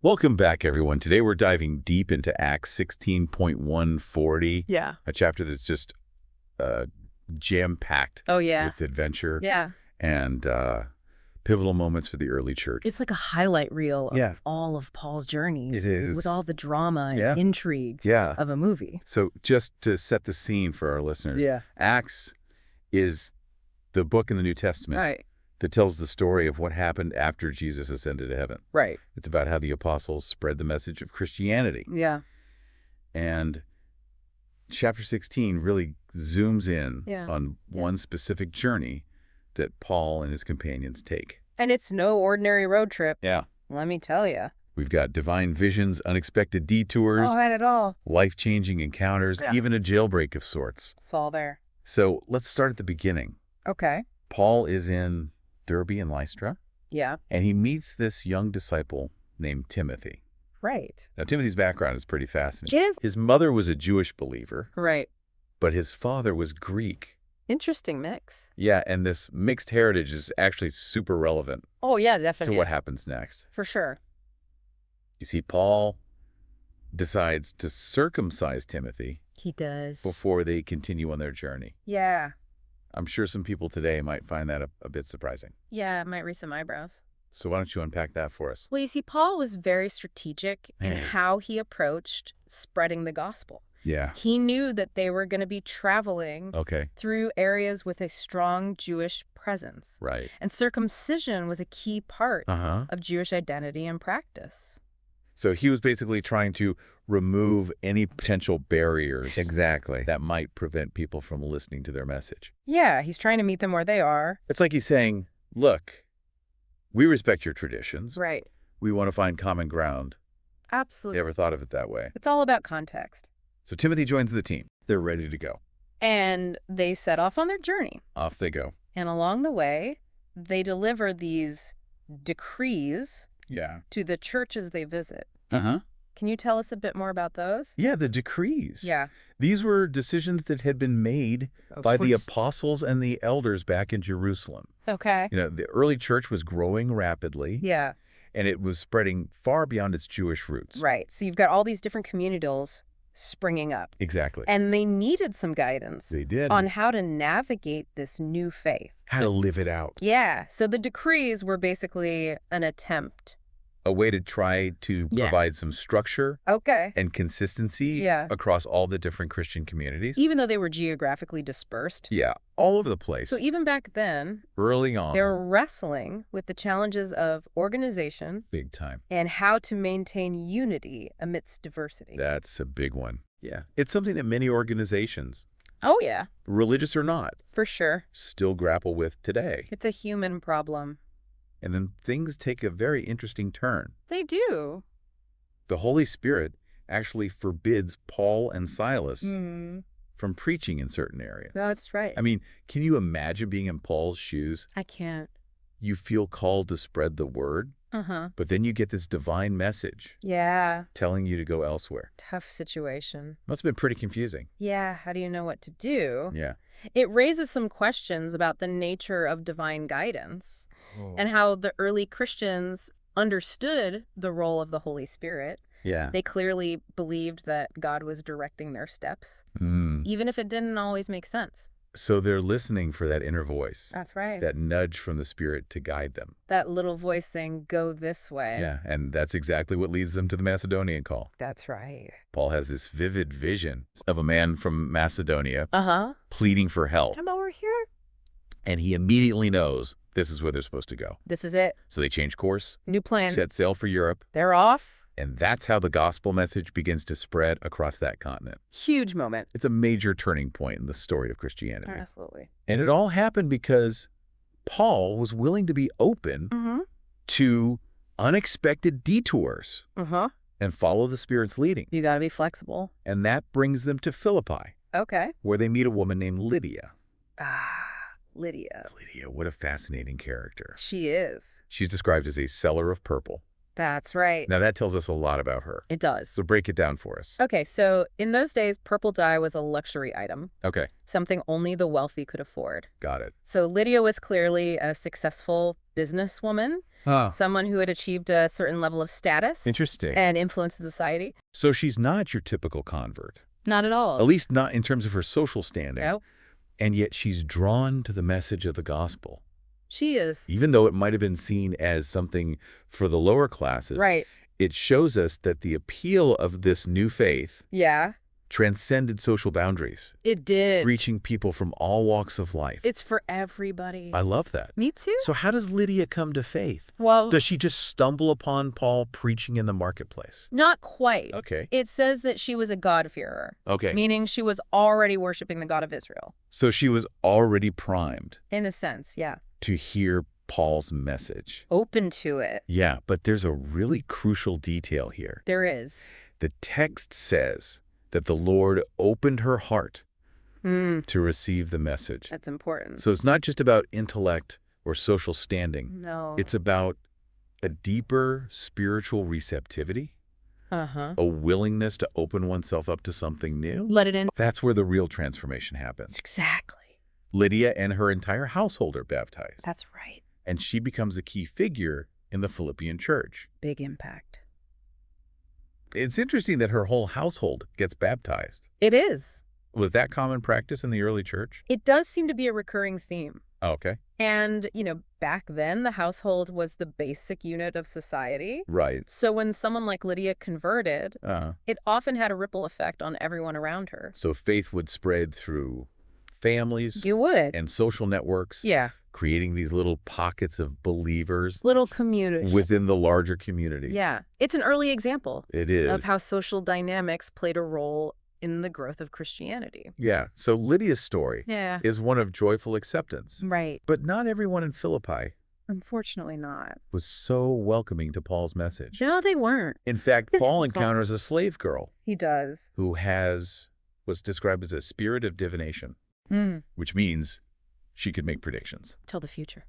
Welcome back, everyone. Today we're diving deep into Acts 16.140, Yeah. a chapter that's just jam-packed Oh, yeah. with adventure Yeah. and pivotal moments for the early church. It's like a highlight reel of Yeah. all of Paul's journeys. It is. With all the drama and Yeah. intrigue Yeah. of a movie. So just to set the scene for our listeners, Acts is the book in the New Testament Right. that tells the story of what happened after Jesus ascended to heaven. Right. It's about how the apostles spread the message of Christianity. Yeah. And chapter 16 really zooms in on one specific journey that Paul and his companions take. And it's no ordinary road trip. Yeah. Let me tell you. We've got divine visions, unexpected detours, Not at all. life-changing encounters, even a jailbreak of sorts. It's all there. So let's start at the beginning. Okay. Paul is in Derbe and Lystra, Yeah. and he meets this young disciple named Timothy. Right. Now, Timothy's background is pretty fascinating. It is. His mother was a Jewish believer, Right. but his father was Greek. Interesting mix. Yeah, and this mixed heritage is actually super relevant Oh, yeah, to definitely. what happens next. For sure. You see, Paul decides to circumcise Timothy He does. before they continue on their journey. Yeah. I'm sure some people today might find that a bit surprising. Yeah, it might raise some eyebrows. So why don't you unpack that for us? Well, you see, Paul was very strategic in Man. how he approached spreading the gospel. Yeah. He knew that they were going to be traveling Okay. through areas with a strong Jewish presence. Right. And circumcision was a key part Uh-huh. of Jewish identity and practice. So he was basically trying to remove any potential barriers Exactly. that might prevent people from listening to their message. Yeah, he's trying to meet them where they are. It's like he's saying, look, we respect your traditions. Right. We want to find common ground. Absolutely. You ever thought of it that way? It's all about context. So Timothy joins the team. They're ready to go. And they set off on their journey. Off they go. And along the way, they deliver these decrees Yeah. to the churches they visit. Uh-huh. Can you tell us a bit more about those? Yeah, the decrees. Yeah. These were decisions that had been made by the apostles and the elders back in Jerusalem. Okay. You know, the early church was growing rapidly, Yeah. and it was spreading far beyond its Jewish roots. Right. So you've got all these different communals springing up. Exactly. And they needed some guidance They did. on how to navigate this new faith. How to live it out. Yeah. So the decrees were basically an attempt. A way to try to provide some structure Okay. and consistency Yeah. across all the different Christian communities. Even though they were geographically dispersed. Yeah, all over the place. So even back then, Early on. they were wrestling with the challenges of organization Big time. and how to maintain unity amidst diversity. That's a big one. Yeah. It's something that many organizations, Oh, yeah, religious or not, for sure. still grapple with today. It's a human problem. And then things take a very interesting turn. They do. The Holy Spirit actually forbids Paul and Silas Mm, from preaching in certain areas. that's right. I mean, can you imagine being in Paul's shoes? I can't. You feel called to spread the word, Uh-huh. but then you get this divine message Yeah. telling you to go elsewhere. Tough situation. Must have been pretty confusing. Yeah, how do you know what to do? Yeah. It raises some questions about the nature of divine guidance and how the early Christians understood the role of the Holy Spirit. Yeah. They clearly believed that God was directing their steps, Mm. even if it didn't always make sense. So they're listening for that inner voice, That's right. that nudge from the Spirit to guide them. That little voice saying, go this way. Yeah, and that's exactly what leads them to the Macedonian call. That's right. Paul has this vivid vision of a man from Macedonia Uh-huh. pleading for help, Come over here. and he immediately knows this is where they're supposed to go. This is it. So they change course, New plan. set sail for Europe, They're off. and that's how the gospel message begins to spread across that continent. Huge moment. It's a major turning point in the story of Christianity. Absolutely. And it all happened because Paul was willing to be open Mm-hmm. to unexpected detours Uh-huh. and follow the Spirit's leading. You got to be flexible. And that brings them to Philippi, Okay. where they meet a woman named Lydia. Lydia. Lydia, what a fascinating character. She is. She's described as a seller of purple. That's right. Now, that tells us a lot about her. It does. So break it down for us. Okay, so in those days, purple dye was a luxury item, Okay. something only the wealthy could afford. Got it. So Lydia was clearly a successful businesswoman, someone who had achieved a certain level of status Interesting. and influence in society. So she's not your typical convert. Not at all. At least not in terms of her social standing. No. And yet she's drawn to the message of the gospel. She is. Even though it might have been seen as something for the lower classes. Right. It shows us that the appeal of this new faith transcended social boundaries. It did. Reaching people from all walks of life. It's for everybody. I love that. Me too. So how does Lydia come to faith? Well, Does she just stumble upon Paul preaching in the marketplace? not quite. Okay. It says that she was a God-fearer. Okay. Meaning she was already worshiping the God of Israel. So she was already primed In a sense, yeah. to hear Paul's message. Open to it. Yeah, but there's a really crucial detail here. There is. The text says that the Lord opened her heart to receive the message. That's important. So it's not just about intellect or social standing. No. It's about a deeper spiritual receptivity, a willingness to open oneself up to something new. Let it in. That's where the real transformation happens. Exactly. Lydia and her entire household are baptized. That's right. And she becomes a key figure in the Philippian church. Big impact. It's interesting that her whole household gets baptized. It is. Was that common practice in the early church? It does seem to be a recurring theme. Oh, okay. And, back then, the household was the basic unit of society. Right. So when someone like Lydia converted, it often had a ripple effect on everyone around her. So faith would spread through families You would. and social networks, Yeah. creating these little pockets of believers Little community. within the larger community. Yeah. It's an early example It is. of how social dynamics played a role in the growth of Christianity. Yeah. So Lydia's story Yeah. is one of joyful acceptance. Right. But not everyone in Philippi Unfortunately not. was so welcoming to Paul's message. No, they weren't. In fact, Paul It's not. encounters a slave girl He does. who has what's described as a spirit of divination, which means she could make predictions. Tell the future.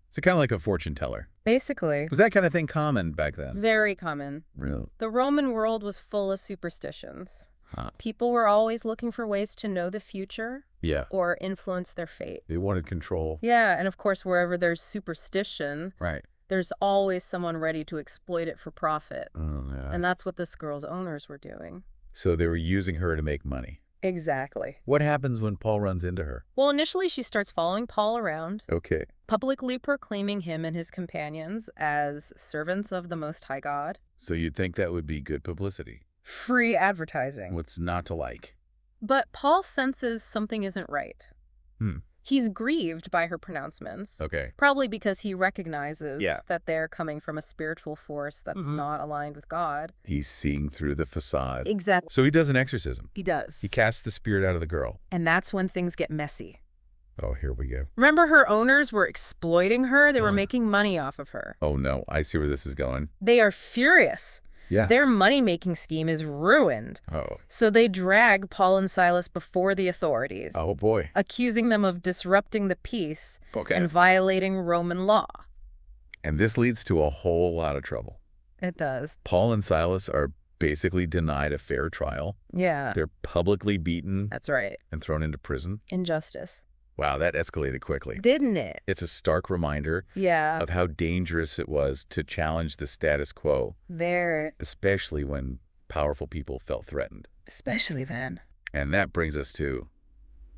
It's kind of like a fortune teller. Basically. Was that kind of thing common back then? Very common. Real. The Roman world was full of superstitions. Huh. People were always looking for ways to know the future Yeah. or influence their fate. They wanted control. Yeah, and of course, wherever there's superstition, Right. there's always someone ready to exploit it for profit. Oh, yeah. And that's what this girl's owners were doing. So they were using her to make money. Exactly. What happens when Paul runs into her? Well, initially, she starts following Paul around, Okay. publicly proclaiming him and his companions as servants of the Most High God. So you'd think that would be good publicity. Free advertising. What's not to like? But Paul senses something isn't right. He's grieved by her pronouncements. Okay. Probably because he recognizes Yeah. that they're coming from a spiritual force that's not aligned with God. He's seeing through the facade. Exactly. So he does an exorcism. He does. He casts the spirit out of the girl. And that's when things get messy. Oh, here we go. Remember, her owners were exploiting her? They were making money off of her. Oh, no. I see where this is going. They are furious. Yeah. Their money-making scheme is ruined. Oh. So they drag Paul and Silas before the authorities, Oh, boy. accusing them of disrupting the peace Okay. and violating Roman law. And this leads to a whole lot of trouble. It does. Paul and Silas are basically denied a fair trial. Yeah. They're publicly beaten That's right. and thrown into prison. Injustice. Wow, that escalated quickly. Didn't it? It's a stark reminder Yeah. of how dangerous it was to challenge the status quo, Very. especially when powerful people felt threatened. Especially then. And that brings us to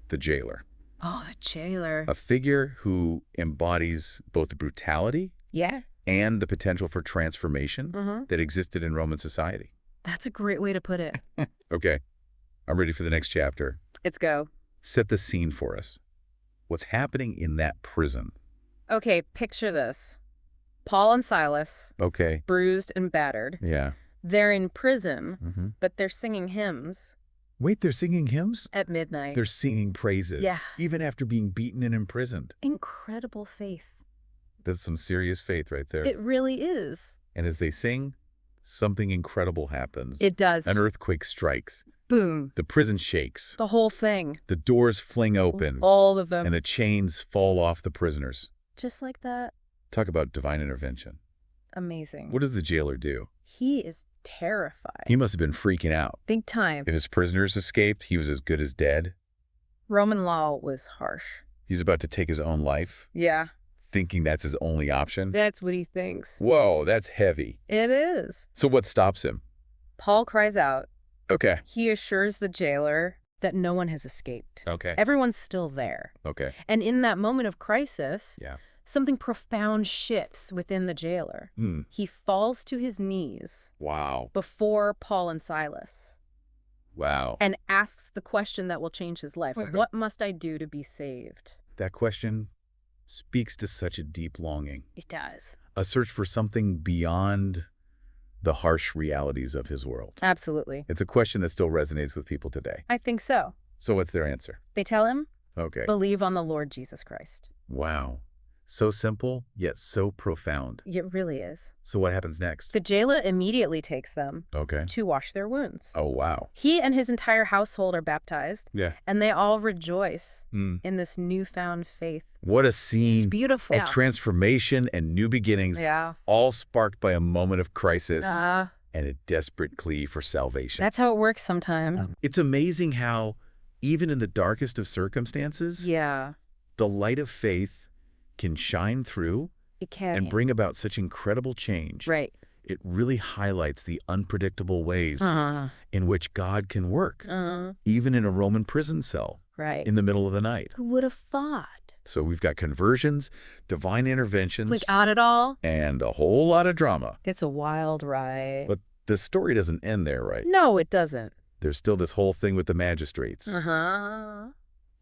the jailer, Oh, the jailer. a figure who embodies both the brutality Yeah. and the potential for transformation that existed in Roman society. That's a great way to put it. Okay, I'm ready for the next chapter. Let's go. Set the scene for us. What's happening in that prison? Okay, picture this. Paul and Silas, Okay. bruised and battered. Yeah. They're in prison, but they're singing hymns Wait, they're singing hymns? at midnight. They're singing praises. Yeah. Even after being beaten and imprisoned. Incredible faith. That's some serious faith right there. It really is. And as they sing, something incredible happens. It does. An earthquake strikes. Boom. The prison shakes. The whole thing. The doors fling open. All of them. And the chains fall off the prisoners. Just like that. Talk about divine intervention. Amazing. What does the jailer do? He is terrified. He must have been freaking out. Big time. If his prisoners escaped, he was as good as dead. Roman law was harsh. He's about to take his own life, Yeah. thinking that's his only option. That's what he thinks. Whoa, that's heavy. It is. So what stops him? Paul cries out. Okay. He assures the jailer that no one has escaped. Okay. Everyone's still there. Okay. And in that moment of crisis, Yeah. something profound shifts within the jailer. He falls to his knees Wow. before Paul and Silas Wow. and asks the question that will change his life. What must I do to be saved? That question speaks to such a deep longing. It does. A search for something beyond the harsh realities of his world. Absolutely. It's a question that still resonates with people today. I think so. So what's their answer? They tell him, Okay. believe on the Lord Jesus Christ. Wow. So simple, yet so profound. It really is. So what happens next? The jailer immediately takes them Okay. to wash their wounds. Oh, wow. He and his entire household are baptized, Yeah. and they all rejoice Mm. in this newfound faith. What a It's scene beautiful. of transformation and new beginnings, Yeah. all sparked by a moment of crisis and a desperate plea for salvation. That's how it works sometimes. It's amazing how, even in the darkest of circumstances, Yeah. the light of faith can shine through It can. and bring about such incredible change. Right. It really highlights the unpredictable ways Uh-huh. in which God can work, Uh-huh. even in a Roman prison cell Right. in the middle of the night. Who would have thought? So we've got conversions, divine interventions, We got it all. and a whole lot of drama. It's a wild ride. But the story doesn't end there, right? No, it doesn't. There's still this whole thing with the magistrates. Uh-huh.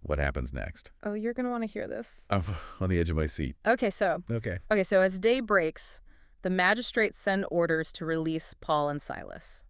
What happens next? Oh, you're going to want to hear this. I'm on the edge of my seat. Okay, so as day breaks, the magistrates send orders to release Paul and Silas.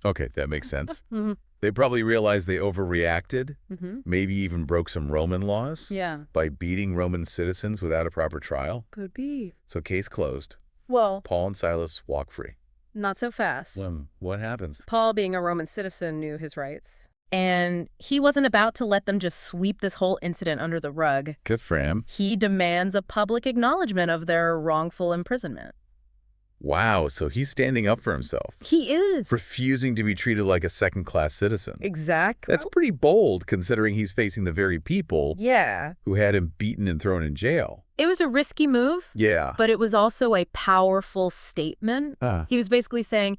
Okay, that makes sense. Mm-hmm. They probably realized they overreacted, Mm-hmm. maybe even broke some Roman laws Yeah. by beating Roman citizens without a proper trial. Could be. So case closed. Well, Paul and Silas walk free. not so fast. What happens? Paul, being a Roman citizen, knew his rights. And he wasn't about to let them just sweep this whole incident under the rug. Good for him. He demands a public acknowledgement of their wrongful imprisonment. Wow, so he's standing up for himself, He is. refusing to be treated like a second-class citizen. Exactly. That's pretty bold, considering he's facing the very people Yeah. who had him beaten and thrown in jail. It was a risky move, Yeah. but it was also a powerful statement. He was basically saying,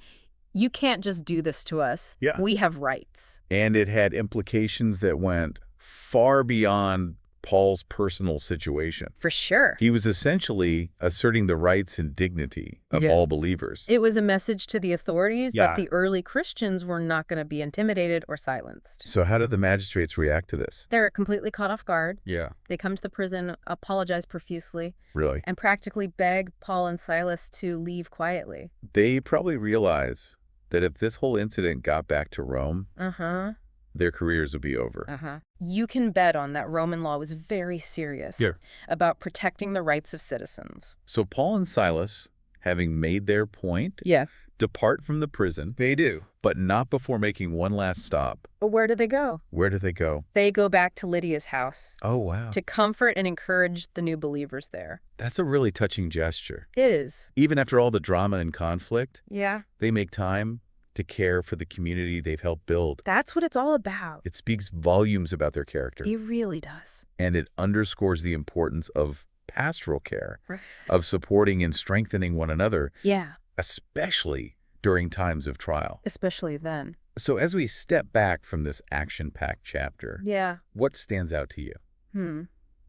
you can't just do this to us. Yeah. We have rights. And it had implications that went far beyond Paul's personal situation. For sure. He was essentially asserting the rights and dignity of Yeah. all believers. It was a message to the authorities Yeah. that the early Christians were not going to be intimidated or silenced. So how did the magistrates react to this? They're completely caught off guard. Yeah. They come to the prison, apologize profusely, Really? and practically beg Paul and Silas to leave quietly. They probably realize that if this whole incident got back to Rome, Uh-huh. their careers would be over. Uh-huh. You can bet on that Roman law was very serious about protecting the rights of citizens. So Paul and Silas, having made their point, Yeah. depart from the prison. They do. But not before making one last stop. Where do they go? Where do they go? They go back to Lydia's house Oh, wow. to comfort and encourage the new believers there. That's a really touching gesture. It is. Even after all the drama and conflict, Yeah. they make time to care for the community they've helped build. That's what it's all about. It speaks volumes about their character. It really does. And it underscores the importance of pastoral care, Right. of supporting and strengthening one another, Yeah. especially during times of trial. Especially then. So as we step back from this action-packed chapter, Yeah. what stands out to you?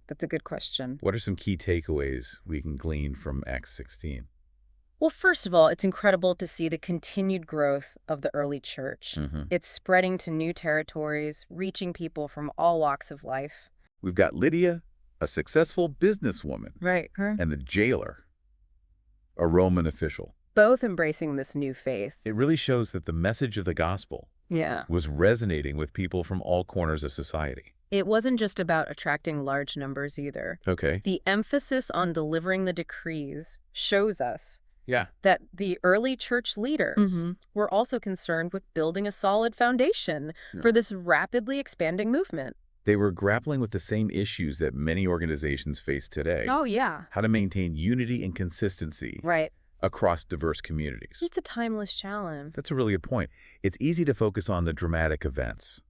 That's a good question. What are some key takeaways we can glean from Acts 16? Well, first of all, it's incredible to see the continued growth of the early church. It's spreading to new territories, reaching people from all walks of life. We've got Lydia, a successful businesswoman, Right. and the jailer, a Roman official. Both embracing this new faith. It really shows that the message of the gospel Yeah. was resonating with people from all corners of society. It wasn't just about attracting large numbers either. Okay. The emphasis on delivering the decrees shows us Yeah. that the early church leaders were also concerned with building a solid foundation for this rapidly expanding movement. They were grappling with the same issues that many organizations face today. Oh, yeah. How to maintain unity and consistency Right. across diverse communities. It's a timeless challenge. That's a really good point. It's easy to focus on the dramatic events.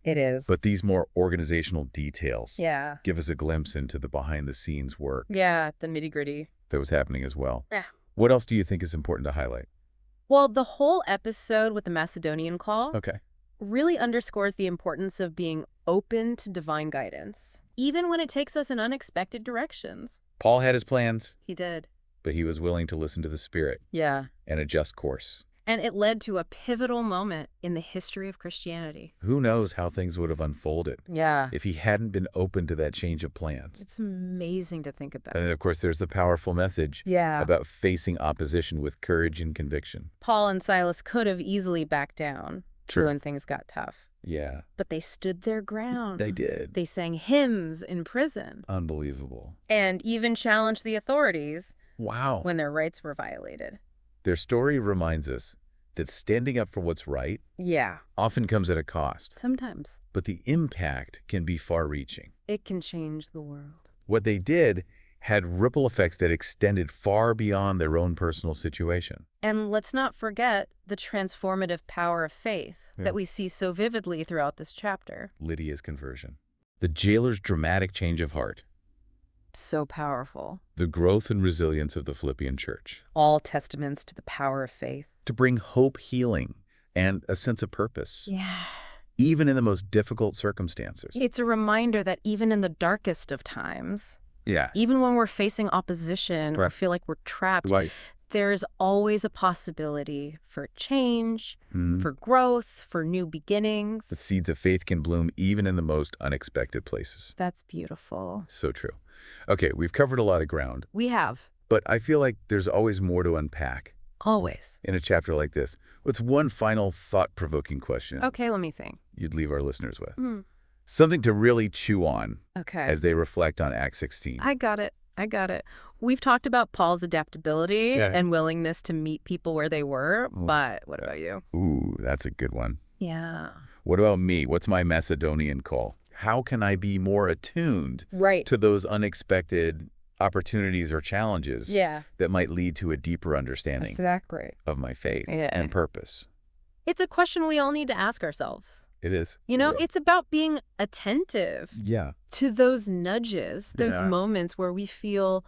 It is. But these more organizational details give us a glimpse into the behind-the-scenes work. Yeah, the nitty-gritty. That was happening as well. Yeah. What else do you think is important to highlight? Well, the whole episode with the Macedonian call Okay. really underscores the importance of being open to divine guidance, even when it takes us in unexpected directions. Paul had his plans. He did. But he was willing to listen to the Spirit. Yeah. And adjust course. And it led to a pivotal moment in the history of Christianity. Who knows how things would have unfolded if he hadn't been open to that change of plans. It's amazing to think about. And then, of course, there's the powerful message about facing opposition with courage and conviction. Paul and Silas could have easily backed down when things got tough. Yeah. But they stood their ground. They did. They sang hymns in prison. Unbelievable. And even challenged the authorities when their rights were violated. Their story reminds us that standing up for what's right often comes at a cost. Sometimes. But the impact can be far-reaching. It can change the world. What they did had ripple effects that extended far beyond their own personal situation. And let's not forget the transformative power of faith that we see so vividly throughout this chapter. Lydia's conversion. The jailer's dramatic change of heart. So powerful. The growth and resilience of the Philippian church. All testaments to the power of faith. To bring hope, healing, and a sense of purpose. Yeah. Even in the most difficult circumstances. It's a reminder that even in the darkest of times, even when we're facing opposition or feel like we're trapped, there's always a possibility for change, for growth, for new beginnings. The seeds of faith can bloom even in the most unexpected places. That's beautiful. So true. Okay, we've covered a lot of ground. We have. But I feel like there's always more to unpack. Always. In a chapter like this. What's one final thought-provoking question? Okay, let me think. You'd leave our listeners with? Something to really chew on as they reflect on Acts 16. I got it. We've talked about Paul's adaptability and willingness to meet people where they were, but what about you? Ooh, that's a good one. Yeah. What about me? What's my Macedonian call? How can I be more attuned to those unexpected opportunities or challenges that might lead to a deeper understanding of my faith and purpose? It's a question we all need to ask ourselves. It is. You know, it's about being attentive to those nudges, those moments where we feel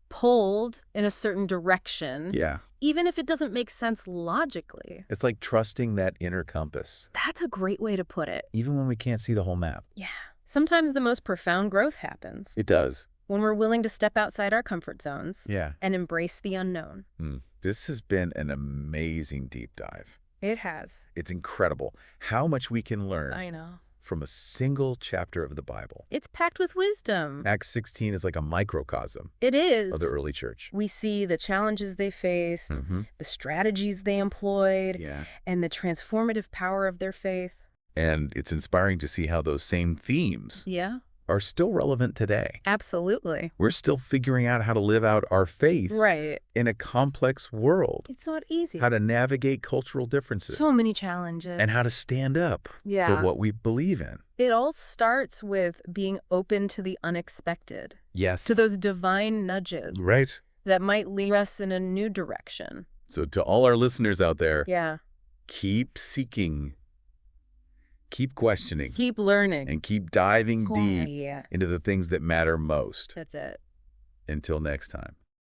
pulled in a certain direction, even if it doesn't make sense logically. It's like trusting that inner compass. That's a great way to put it. Even when we can't see the whole map. Yeah. Sometimes the most profound growth happens. It does. When we're willing to step outside our comfort zones and embrace the unknown. This has been an amazing deep dive. It has. It's incredible how much we can learn. I know. From a single chapter of the Bible. It's packed with wisdom. Acts 16 is like a microcosm. It is. Of the early church. We see the challenges they faced, the strategies they employed, and the transformative power of their faith. And it's inspiring to see how those same themes are still relevant today. Absolutely. We're still figuring out how to live out our faith in a complex world. It's not easy. How to navigate cultural differences. So many challenges. And how to stand up for what we believe in. It all starts with being open to the unexpected. Yes. To those divine nudges. Right. That might lead us in a new direction. So to all our listeners out there, keep seeking. Keep questioning. Keep learning. And keep diving deep into the things that matter most. That's it. Until next time.